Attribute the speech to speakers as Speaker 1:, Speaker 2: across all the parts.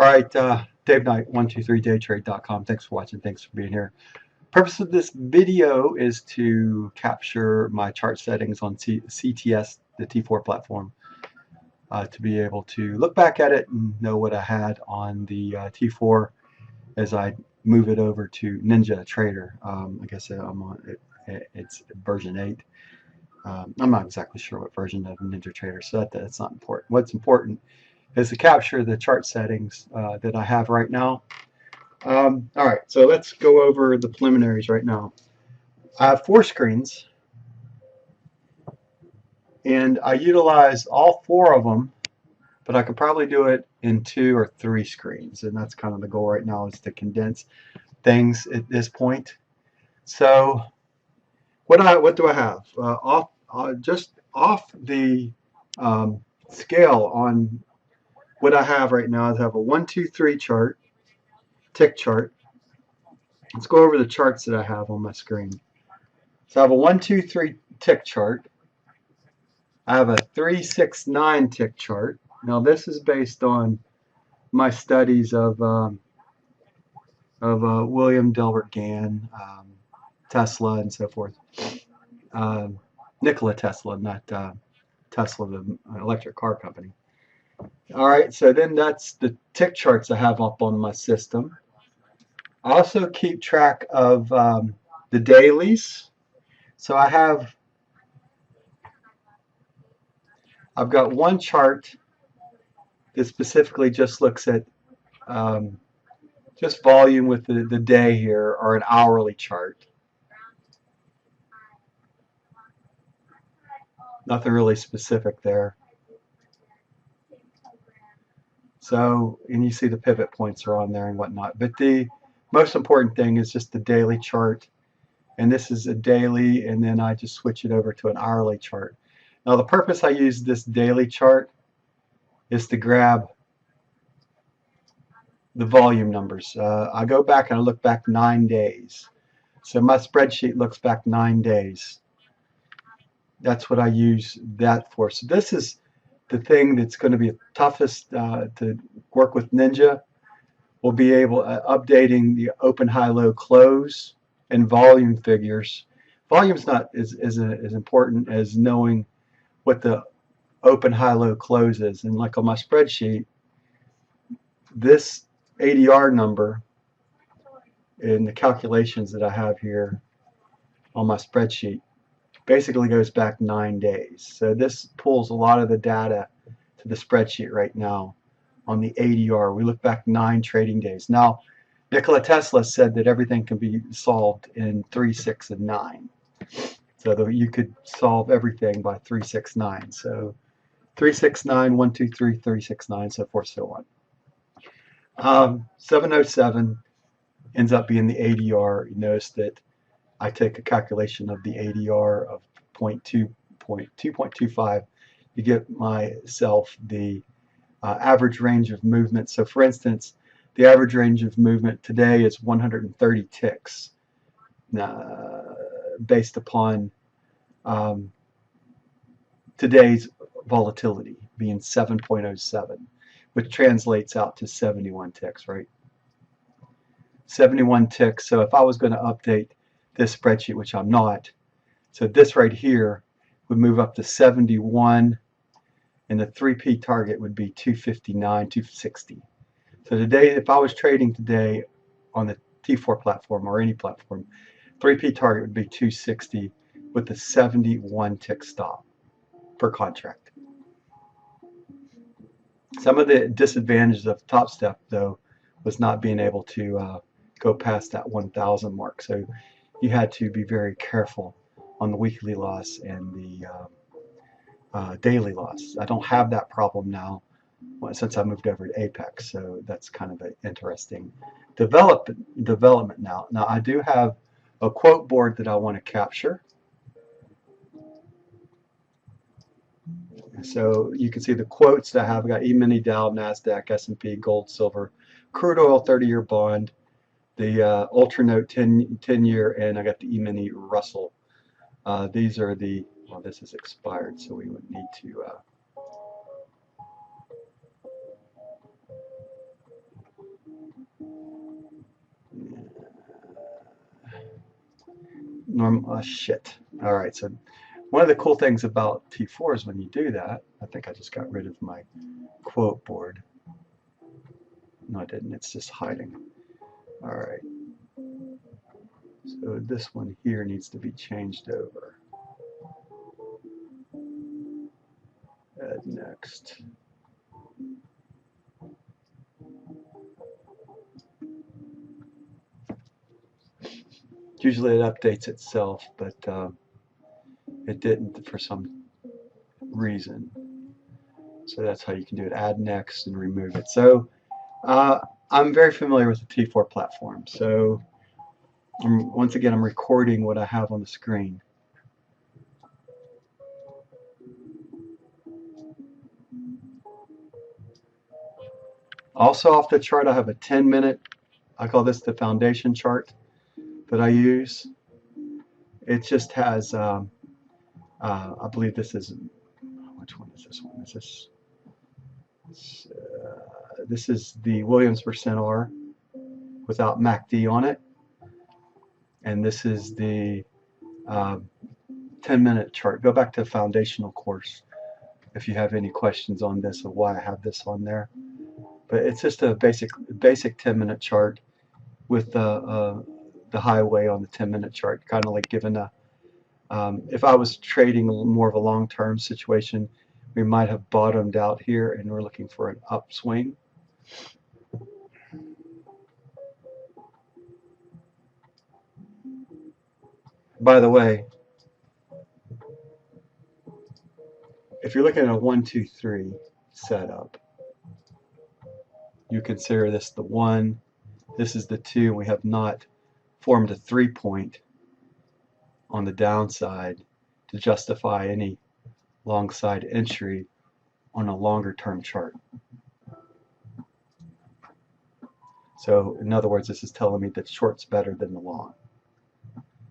Speaker 1: right, Dave Knight, 123daytrade.com. Thanks for watching. Thanks for being here. Purpose of this video is to capture my chart settings on CTS, the T4 platform, to be able to look back at it and know what I had on the T4 as I move it over to Ninja Trader. Like I said, I'm on it's version 8. I'm not exactly sure what version of Ninja Trader, so that's not important. What's important is to capture the chart settings that I have right now. All right, so let's go over the preliminaries right now. I have 4 screens, and I utilize all 4 of them, but I could probably do it in 2 or 3 screens, and that's kind of the goal right now, is to condense things at this point. So what do I have? Just off the scale on what I have right now is I have a 1, 2, 3 chart, tick chart. Let's go over the charts that I have on my screen. So I have a 1, 2, 3 tick chart. I have a 3, 6, 9 tick chart. Now this is based on my studies of William Delbert Gann, Tesla, and so forth. Nikola Tesla, not Tesla, the electric car company. All right, so then that's the tick charts I have up on my system. I also keep track of the dailies. So I've got one chart that specifically just looks at just volume with the day here, or an hourly chart. Nothing really specific there. So, and you see the pivot points are on there and whatnot. But the most important thing is just the daily chart. And this is a daily, and then I just switch it over to an hourly chart. Now the purpose I use this daily chart is to grab the volume numbers. I go back and I look back 9 days. So my spreadsheet looks back 9 days. That's what I use that for. So this is the thing that's going to be the toughest to work with Ninja. We'll be able updating the open, high, low, close and volume figures. Volume's not as important as knowing what the open, high, low, close is. And like on my spreadsheet, this ATR number in the calculations that I have here on my spreadsheet basically goes back 9 days. So this pulls a lot of the data to the spreadsheet right now on the ATR. We look back 9 trading days. Now, Nikola Tesla said that everything can be solved in 3, 6, and 9. So that you could solve everything by 3, 6, 9. So 3, 6, 9, 1, 2, 3, 3, 6, 9, so forth, so on. 707 ends up being the ATR. You notice that I take a calculation of the ATR of 2.25 to get myself the average range of movement. So for instance, the average range of movement today is 130 ticks, based upon today's volatility being 7.07, which translates out to 71 ticks, right? 71 ticks. So if I was going to update this spreadsheet, which I'm not, so this right here would move up to 71, and the 3P target would be 259, 260. So today, if I was trading today on the T4 platform or any platform, 3P target would be 260 with a 71 tick stop per contract. Some of the disadvantages of Top Step, though, was not being able to go past that 1,000 mark. So you had to be very careful on the weekly loss and the daily loss. I don't have that problem now since I moved over to Apex, so that's kind of an interesting development now. Now I do have a quote board that I want to capture. So you can see the quotes that I have. I got E-mini, Dow, NASDAQ, S&P, gold, silver, crude oil 30-year bond, the Ultranote 10-year, and I got the E-mini Russell. These are the, well, this is expired, so we would need to shit. All right, so one of the cool things about T4 is when you do that, I think I just got rid of my quote board. No, I didn't. It's just hiding. All right. So this one here needs to be changed over. Add next. Usually it updates itself, but it didn't for some reason. So that's how you can do it. Add next and remove it. So I'm very familiar with the T4 platform. So once again, I'm recording what I have on the screen. Also off the chart, I have a 10-minute, I call this the foundation chart that I use. It just has, I believe this is, which one is this one? Is this is the Williams percent R without MACD on it. And this is the 10-minute chart. Go back to the foundational course if you have any questions on this or why I have this on there. But it's just a basic 10-minute chart with the highway on the 10-minute chart, kind of like giving a, if I was trading more of a long-term situation, we might have bottomed out here and we're looking for an upswing. By the way, if you're looking at a 1, 2, 3 setup, you consider this the 1, this is the 2, and we have not formed a 3-point on the downside to justify any long side entry on a longer term chart. So in other words, this is telling me that short's better than the long.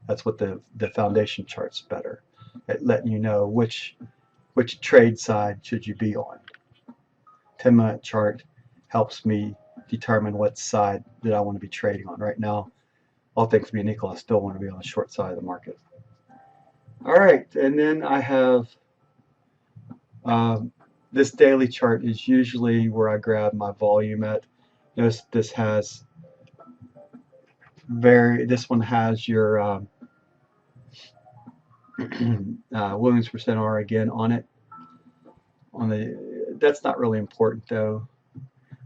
Speaker 1: That's what the foundation chart's better at letting you know which trade side should you be on. 10-minute chart helps me determine what side that I want to be trading on. Right now, all things being equal, I still want to be on the short side of the market. All right, and then I have this daily chart is usually where I grab my volume at. Notice this has this one has your Williams percent R again on it. That's not really important though.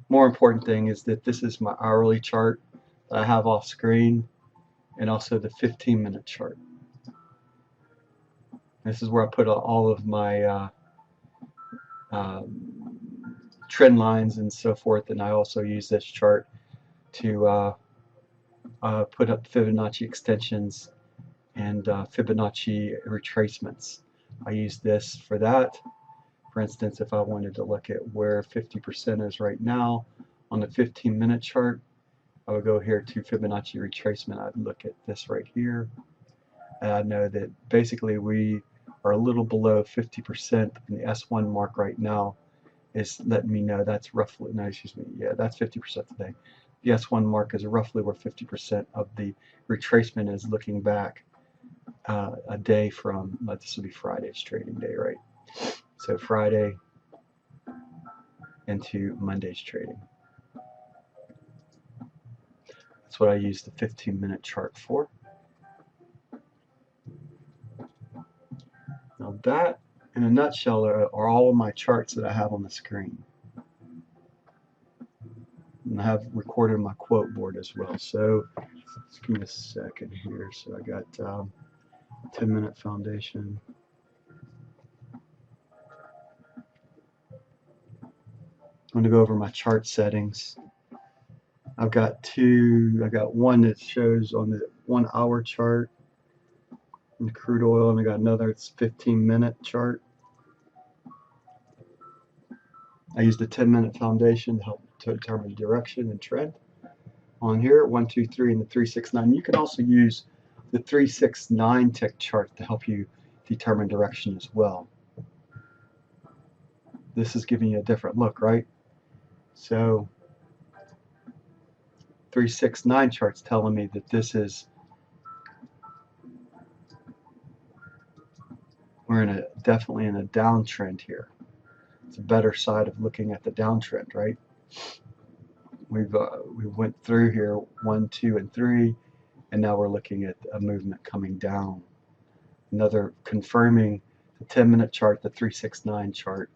Speaker 1: More important thing is that this is my hourly chart that I have off screen, and also the 15-minute chart. This is where I put all of my trend lines and so forth, and I also use this chart to put up Fibonacci extensions and Fibonacci retracements. I use this for that. For instance, if I wanted to look at where 50% is right now on the 15-minute chart, I would go here to Fibonacci retracement. I'd look at this right here, and I know that basically we are a little below 50%, and the S1 mark right now is letting me know that's roughly, no, excuse me, yeah, that's 50% today. The S1 mark is roughly where 50% of the retracement is looking back a day from, this will be Friday's trading day, right? So Friday into Monday's trading. That's what I use the 15-minute chart for. Now that, in a nutshell, are all of my charts that I have on the screen. And I have recorded my quote board as well. So just give me a second here. So I got 10-minute foundation. I'm going to go over my chart settings. I've got one that shows on the 1-hour chart in the crude oil, and I got another, it's 15-minute chart. I use the 10-minute foundation to help to determine direction and trend. On here, 1, 2, 3, and the 3, 6, 9. You can also use the 3, 6, 9 tick chart to help you determine direction as well. This is giving you a different look, right? So 3, 6, 9 chart's telling me that this is definitely in a downtrend here. It's a better side of looking at the downtrend, right? We went through here 1, 2, and 3, and now we're looking at a movement coming down. Another confirming the 10-minute chart, the 369 chart,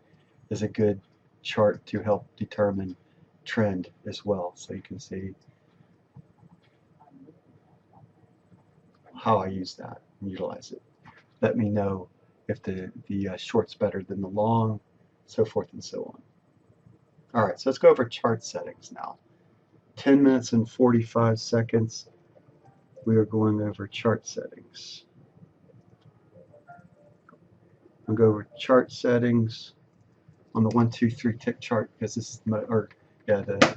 Speaker 1: is a good chart to help determine trend as well. So you can see how I use that and utilize it. Let me know if the short's better than the long, so forth and so on. All right, so let's go over chart settings now. 10 minutes and 45 seconds, we are going over chart settings. I'll go over chart settings on the 1, 2, 3 tick chart because this is the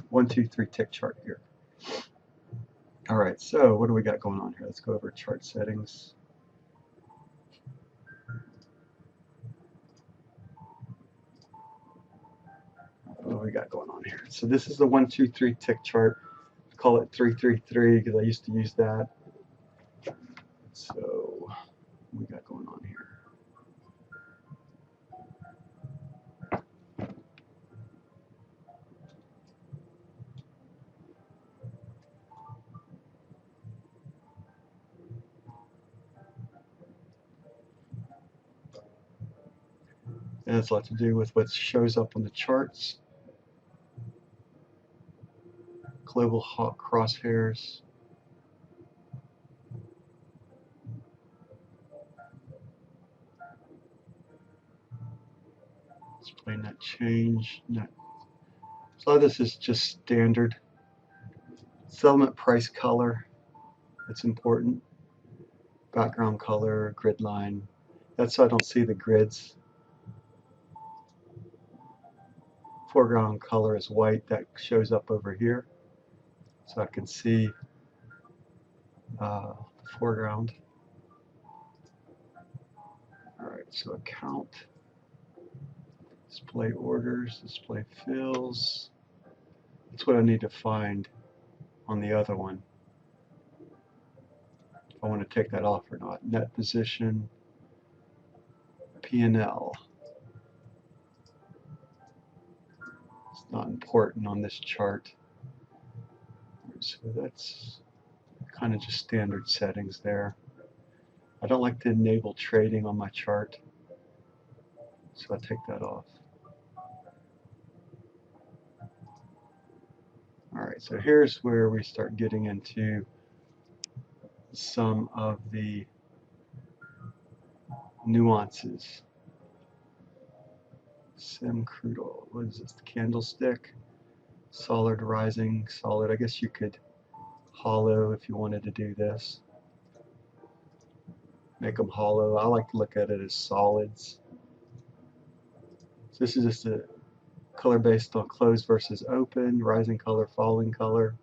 Speaker 1: 1, 2, 3 tick chart here. All right, so what do we got going on here? Let's go over chart settings. What do we got going on here? So this is the 1, 2, 3 tick chart. Call it 333 because I used to use that. So what we got going on here? It has a lot to do with what shows up on the charts. Global hawk crosshairs. Display net change. Net. So this is just standard. Settlement price color. It's important. Background color, grid line. That's so I don't see the grids. Foreground color is white. That shows up over here. So I can see the foreground. Alright, so account. Display orders, display fills. That's what I need to find on the other one. If I want to take that off or not. Net position, P&L. It's not important on this chart. So that's kind of just standard settings there. I don't like to enable trading on my chart, so I take that off. Alright, so here's where we start getting into some of the nuances. Sim crude oil. What is this? The candlestick. Solid rising. Solid. I guess you could hollow if you wanted to do this. Make them hollow. I like to look at it as solids. So this is just a color based on closed versus open. Rising color, falling color.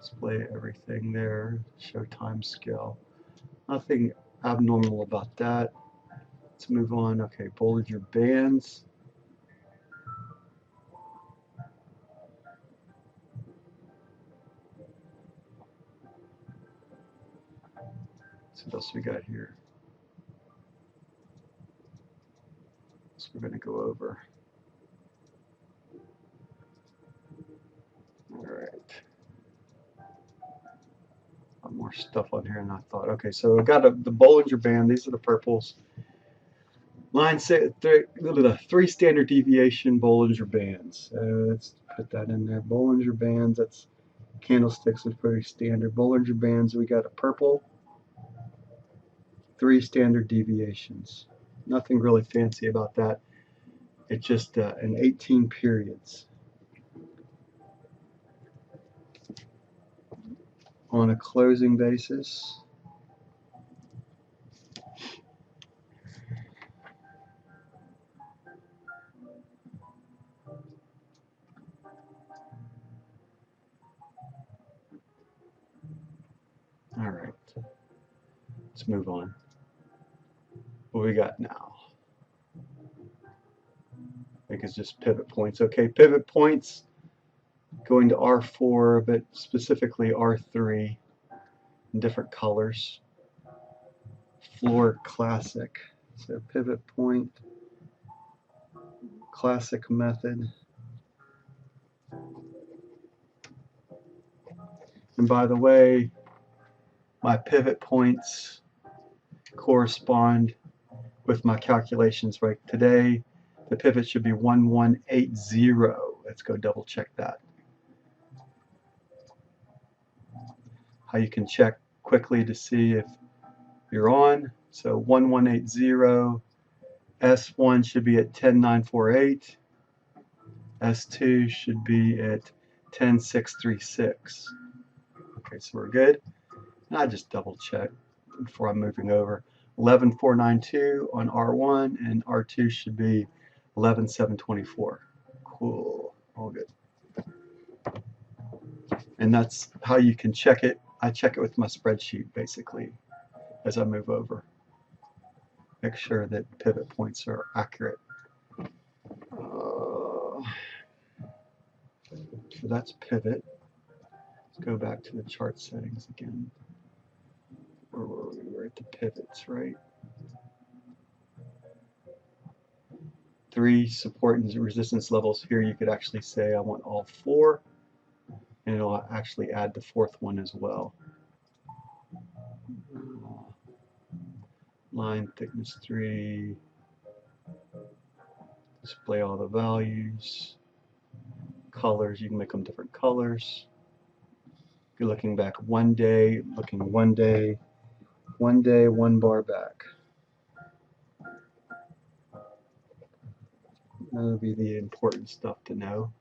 Speaker 1: Display everything there. Show time scale. Nothing abnormal about that. Let's move on. Okay, Bollinger Bands. So what else we got here? So we're going to go over. All right. More stuff on here than I thought. Okay, so I got the Bollinger Band. These are the purples. Line 3 standard deviation Bollinger Bands. Let's put that in there. Bollinger Bands. That's candlesticks is pretty standard. Bollinger Bands. We got a purple. 3 standard deviations. Nothing really fancy about that. It's just an 18 periods. On a closing basis. All right, let's move on. What we got now? think it's just pivot points. Okay, pivot points going to R4, but specifically R3 in different colors. Floor classic. So pivot point, classic method. And by the way, my pivot points correspond with my calculations right today. The pivot should be 1180. Let's go double check that. How you can check quickly to see if you're on. So 1180, S1 should be at 10948, S2 should be at 10636. Okay, so we're good. And I just double check before I'm moving over. 11492 on R1, and R2 should be 11724. Cool, all good. And that's how you can check it. I check it with my spreadsheet basically as I move over. Make sure that pivot points are accurate. So that's pivot. Let's go back to the chart settings again. Where were we? We're at the pivots, right? 3 support and resistance levels. Here you could actually say I want all 4, and it'll actually add the 4th one as well. Line thickness 3. Display all the values. Colors, you can make them different colors. If you're looking back 1 day, looking 1 day, 1 day, 1 bar back. That'll be the important stuff to know.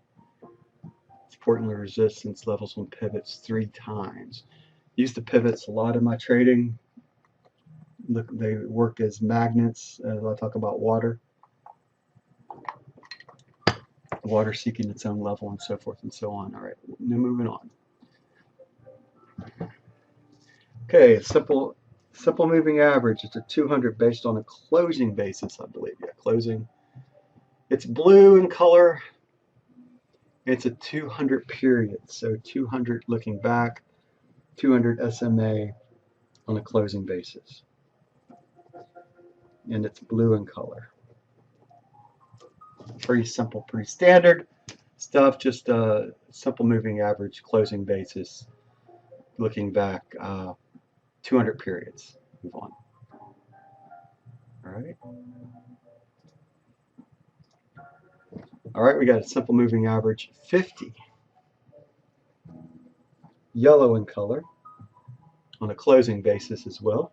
Speaker 1: Support and resistance levels on pivots 3 times. Use the pivots a lot in my trading. Look, they work as magnets as I talk about water. Water seeking its own level and so forth and so on. All right, now moving on. Okay, simple moving average. It's a 200 based on a closing basis, I believe. Yeah, closing. It's blue in color. It's a 200 period, so 200 looking back, 200 SMA on a closing basis. And it's blue in color. Pretty simple, pretty standard stuff, just a simple moving average closing basis looking back 200 periods. Move on. All right, we got a simple moving average 50. Yellow in color on a closing basis as well.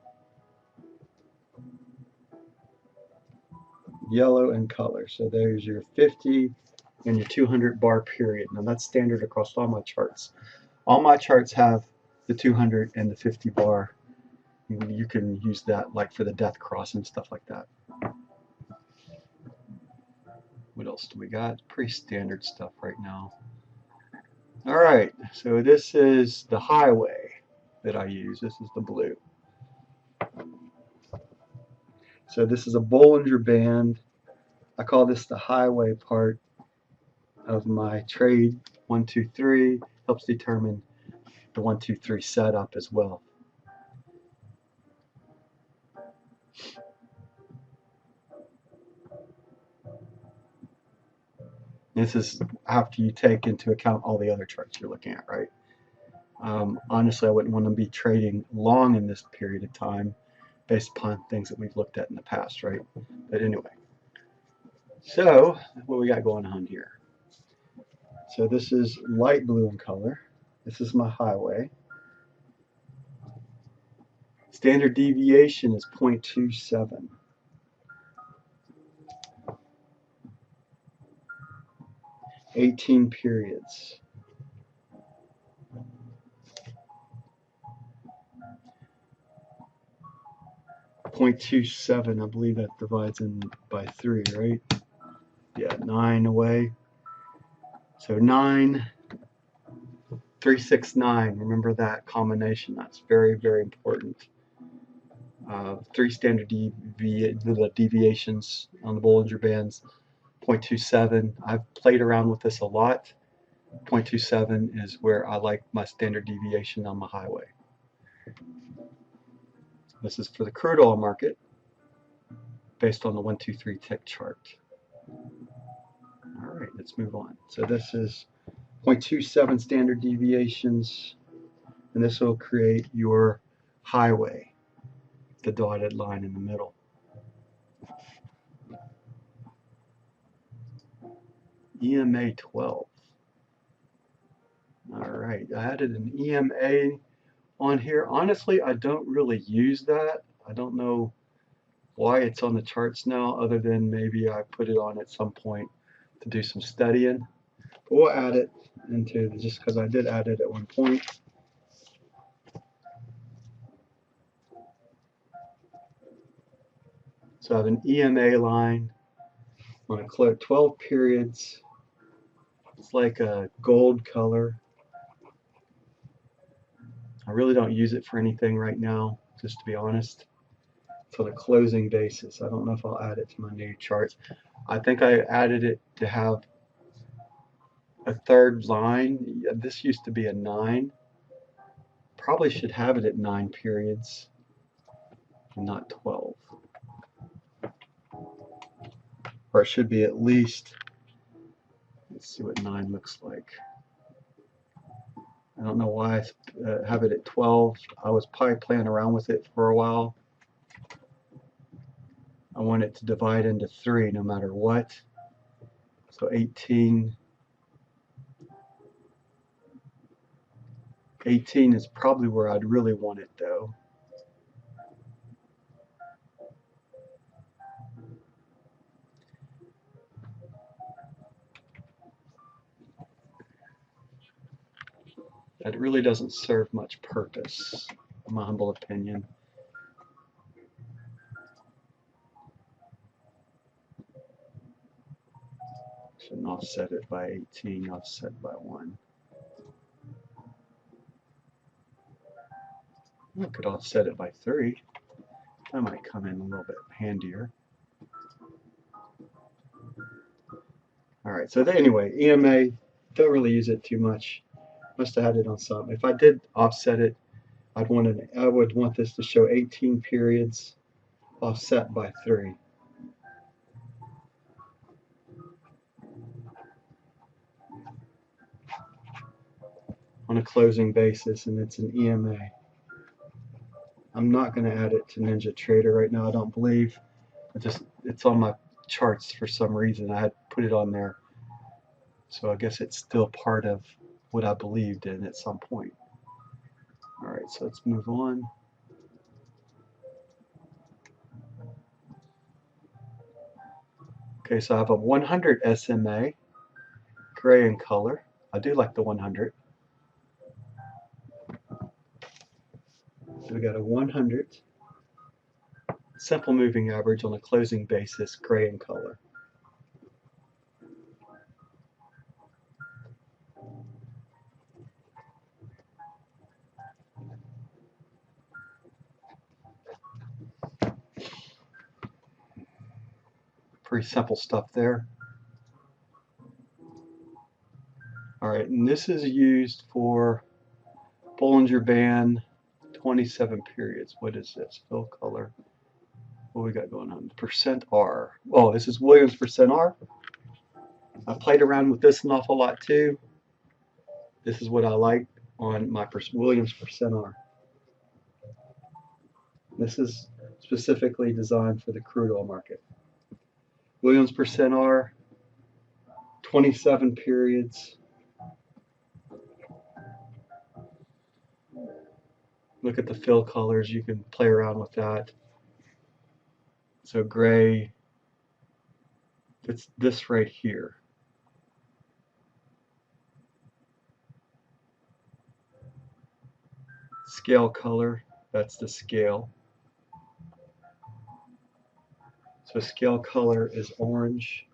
Speaker 1: Yellow in color. So there's your 50 and your 200 bar period. Now that's standard across all my charts. All my charts have the 200 and the 50 bar. You can use that like for the death cross and stuff like that. What else do we got? Pretty standard stuff right now. All right, so this is the highway that I use. This is the blue. So this is a Bollinger Band. I call this the highway part of my trade. 1, 2, 3 helps determine the 1, 2, 3 setup as well. This is after you take into account all the other charts you're looking at, right? Honestly, I wouldn't want to be trading long in this period of time based upon things that we've looked at in the past, right? But anyway, so what we got going on here? So this is light blue in color. This is my highway. Standard deviation is 0.27. $18 periods. .27, I believe that divides in by 3, right? Yeah, 9 away. So 9, 369. Remember that combination. That's very, very important. 3 standard deviations on the Bollinger Bands. 0.27. I've played around with this a lot. 0.27 is where I like my standard deviation on my highway. This is for the crude oil market based on the 1, 2, 3 tick chart. All right, let's move on. So this is 0.27 standard deviations, and this will create your highway, the dotted line in the middle. EMA 12. All right, I added an EMA on here. Honestly, I don't really use that. I don't know why it's on the charts now, other than maybe I put it on at some point to do some studying. But we'll add it into, just because I did add it at one point. So I have an EMA line on a 12 periods. It's like a gold color. I really don't use it for anything right now, just to be honest. It's on a closing basis. I don't know if I'll add it to my new charts. I think I added it to have a third line. This used to be a 9. Probably should have it at 9 periods and not 12. Or it should be at least, let's see what 9 looks like. I don't know why I have it at 12. I was probably playing around with it for a while. I want it to divide into 3 no matter what. So 18. 18 is probably where I'd really want it though. That really doesn't serve much purpose, in my humble opinion. Shouldn't offset it by 18, offset by 1. I could offset it by 3. That might come in a little bit handier. Alright, so anyway, EMA, don't really use it too much. Must have had it on some. If I did offset it, I would want this to show 18 periods offset by 3. On a closing basis, and it's an EMA. I'm not going to add it to NinjaTrader right now, I don't believe. It's on my charts for some reason. I had put it on there. So I guess it's still part of what I believed in at some point. Alright, so let's move on. Okay, so I have a 100 SMA, gray in color. I do like the 100. So we got a 100 simple moving average on a closing basis, gray in color. Pretty simple stuff there. Alright, and this is used for Bollinger Band 27 periods. What is this? Fill color. What we got going on? Percent R. Oh, this is Williams percent R. I played around with this an awful lot too. This is what I like on my Williams percent R. This is specifically designed for the crude oil market. Williams percent R, 27 periods. Look at the fill colors, you can play around with that. So gray, it's this right here. Scale color, that's the scale. So scale color is orange.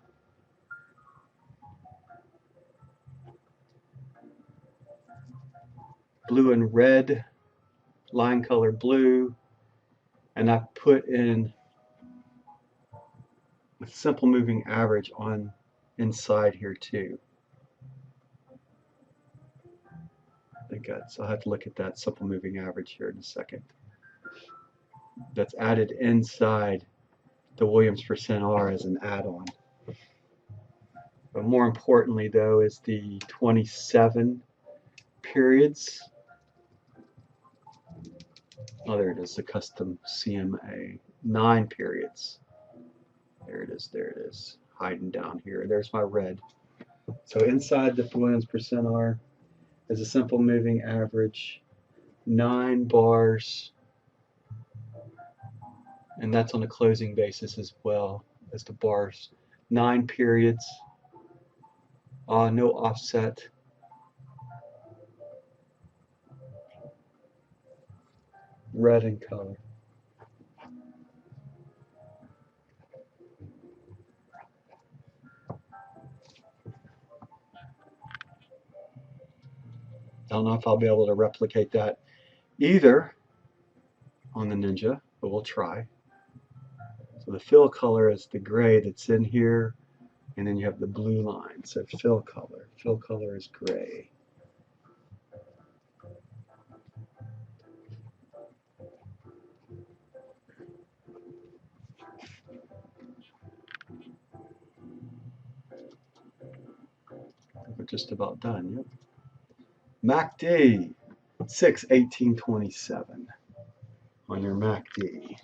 Speaker 1: Blue and red, line color blue, and I put in a simple moving average on inside here too. I think I'll have to look at that simple moving average here in a second. That's added inside the Williams percent R as an add-on. But more importantly though is the 27 periods. Oh, there it is, the custom CMA. 9 periods. There it is, hiding down here. There's my red. So inside the Williams percent R is a simple moving average, 9 bars, and that's on a closing basis as well as the bars. 9 periods, no offset. Red in color. I don't know if I'll be able to replicate that either on the Ninja, but we'll try. So the fill color is the gray that's in here, and then you have the blue line. So fill color is gray. We're just about done. Yep. MACD 6/18/27 on your MACD.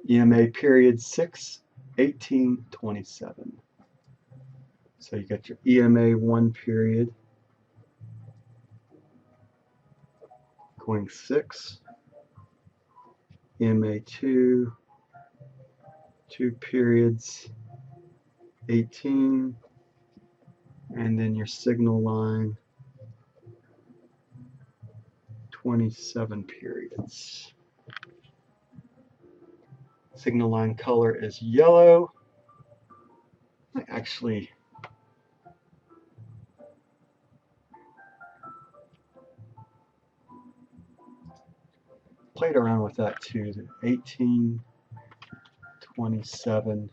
Speaker 1: EMA period 6/18/27. So you got your EMA 1 period going 6, EMA 2 periods 18, and then your signal line 27 periods. Signal line color is yellow. I actually played around with that too. 18, 27.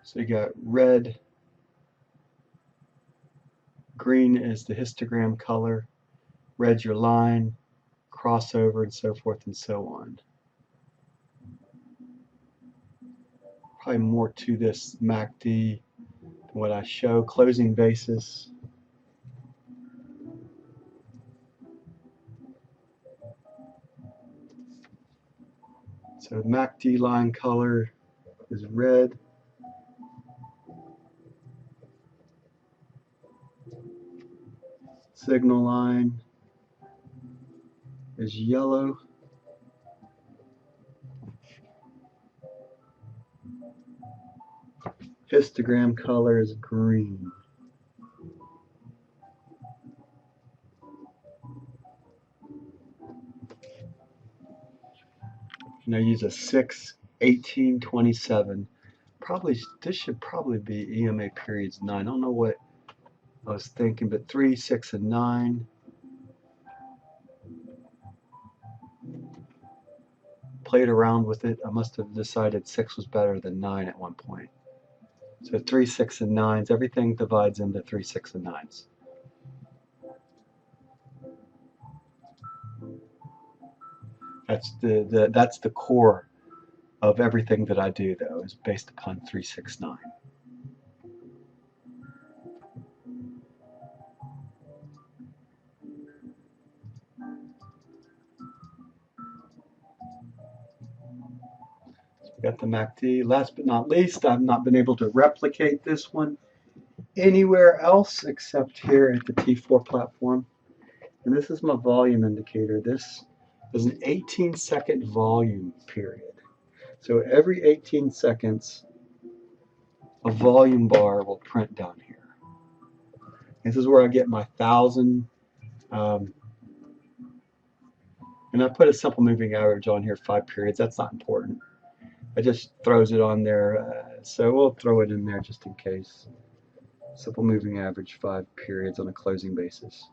Speaker 1: So you got red, green is the histogram color, red's your line, crossover, and so forth and so on. Probably more to this MACD than what I show. Closing basis. So MACD line color is red. Signal line is yellow. Histogram color is green. And I use a 6/18/27. This should probably be EMA periods 9. I don't know what I was thinking, but 3, 6, and 9. Played around with it. I must have decided 6 was better than 9 at one point. So 3, 6, and 9s. Everything divides into 3, 6, and 9s. That's the core of everything that I do, though, is based upon 3, 6, 9. So we got the MACD. Last but not least, I've not been able to replicate this one anywhere else except here at the T4 platform. And this is my volume indicator. This is an 18-second volume period. So every 18 seconds, a volume bar will print down here. This is where I get my 1,000. And I put a simple moving average on here, 5 periods. That's not important. It just throws it on there. So we'll throw it in there just in case. Simple moving average, 5 periods on a closing basis.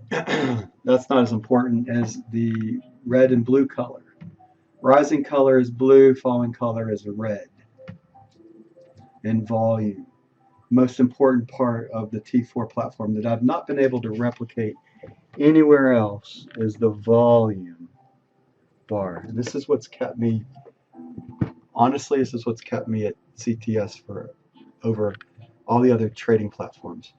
Speaker 1: That's not as important as the red and blue color. Rising color is blue, falling color is red. And volume. Most important part of the T4 platform that I've not been able to replicate anywhere else is the volume bar. And this is what's kept me, honestly, this is what's kept me at CTS for over all the other trading platforms.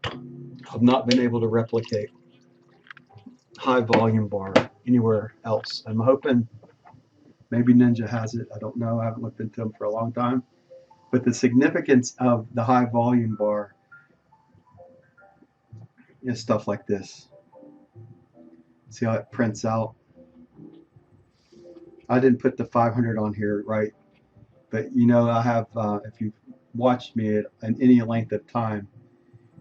Speaker 1: I've not been able to replicate high volume bar anywhere else. I'm hoping maybe Ninja has it. I don't know. I haven't looked into them for a long time. But the significance of the high volume bar is stuff like this. See how it prints out? I didn't put the 500 on here, right? But you know, I have, if you've watched me at any length of time,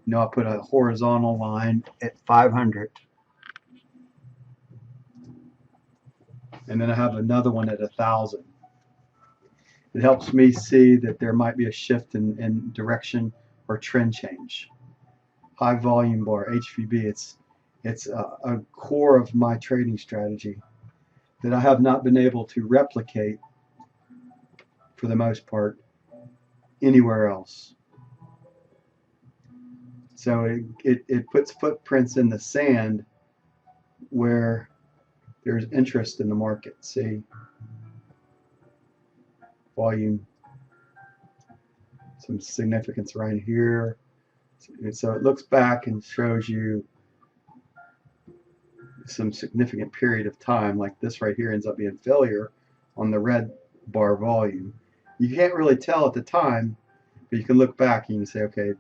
Speaker 1: you know, I put a horizontal line at 500. And then I have another one at 1,000. It helps me see that there might be a shift in direction or trend change. High volume bar, HVB, it's a core of my trading strategy that I have not been able to replicate for the most part anywhere else. So it puts footprints in the sand where there's interest in the market. See, volume, some significance right here. And so it looks back and shows you some significant period of time, like this right here ends up being failure on the red bar volume. You can't really tell at the time, but you can look back and you can say, okay,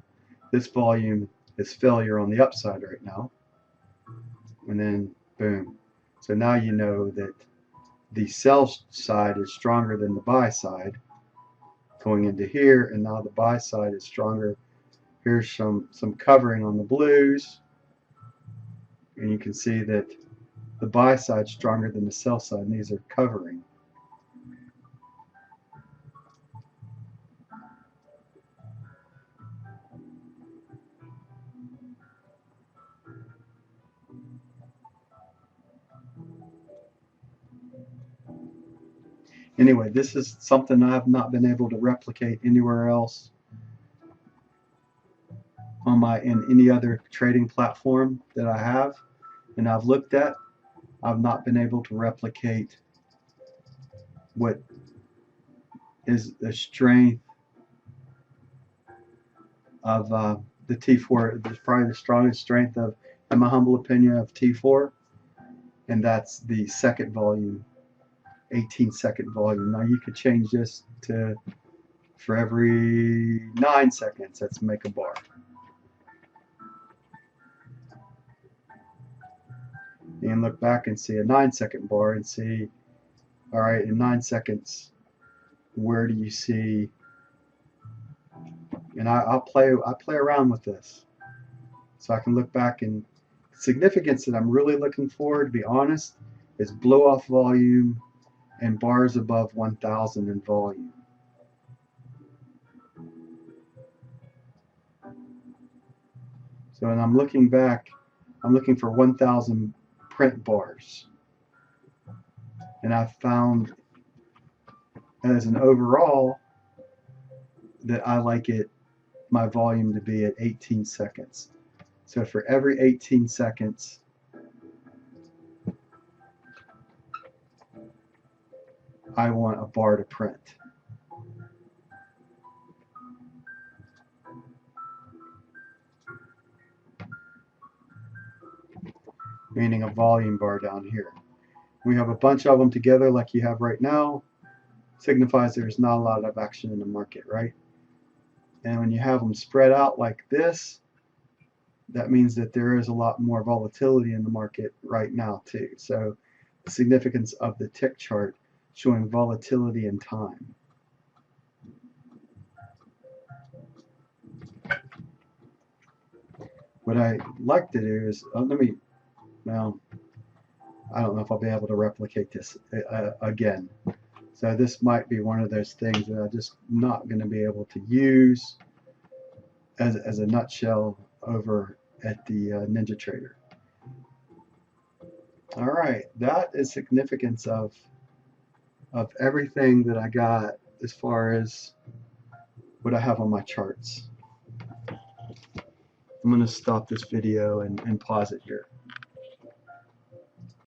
Speaker 1: this volume is failure on the upside right now. And then boom. So now you know that the sell side is stronger than the buy side going into here, and now the buy side is stronger. Here's some covering on the blues, and you can see that the buy side is stronger than the sell side, and these are covering. Anyway, this is something I've not been able to replicate anywhere else on in any other trading platform that I have and I've looked at. I've not been able to replicate what is the strength of the T4. It's probably the strongest strength of, in my humble opinion, of T4, and that's the second volume, 18-second volume. Now you could change this to for every 9 seconds. Let's make a bar. And look back and see a 9-second bar and see, all right, in 9 seconds, where do you see? And I play around with this, so I can look back, and significance that I'm really looking for, to be honest, is blow off volume and bars above 1,000 in volume. So when I'm looking back, I'm looking for 1,000 print bars, and I've found as an overall that I like my volume to be at 18 seconds. So for every 18 seconds, I want a bar to print. Meaning a volume bar down here. We have a bunch of them together like you have right now. Signifies there's not a lot of action in the market, right? And when you have them spread out like this, that means that there is a lot more volatility in the market right now too. So the significance of the tick chart showing volatility in time. What I like to do is, now I don't know if I'll be able to replicate this again. So this might be one of those things that I'm just not going to be able to use as a nutshell over at the NinjaTrader. All right, that is significance of everything that I got as far as what I have on my charts. I'm going to stop this video and pause it here.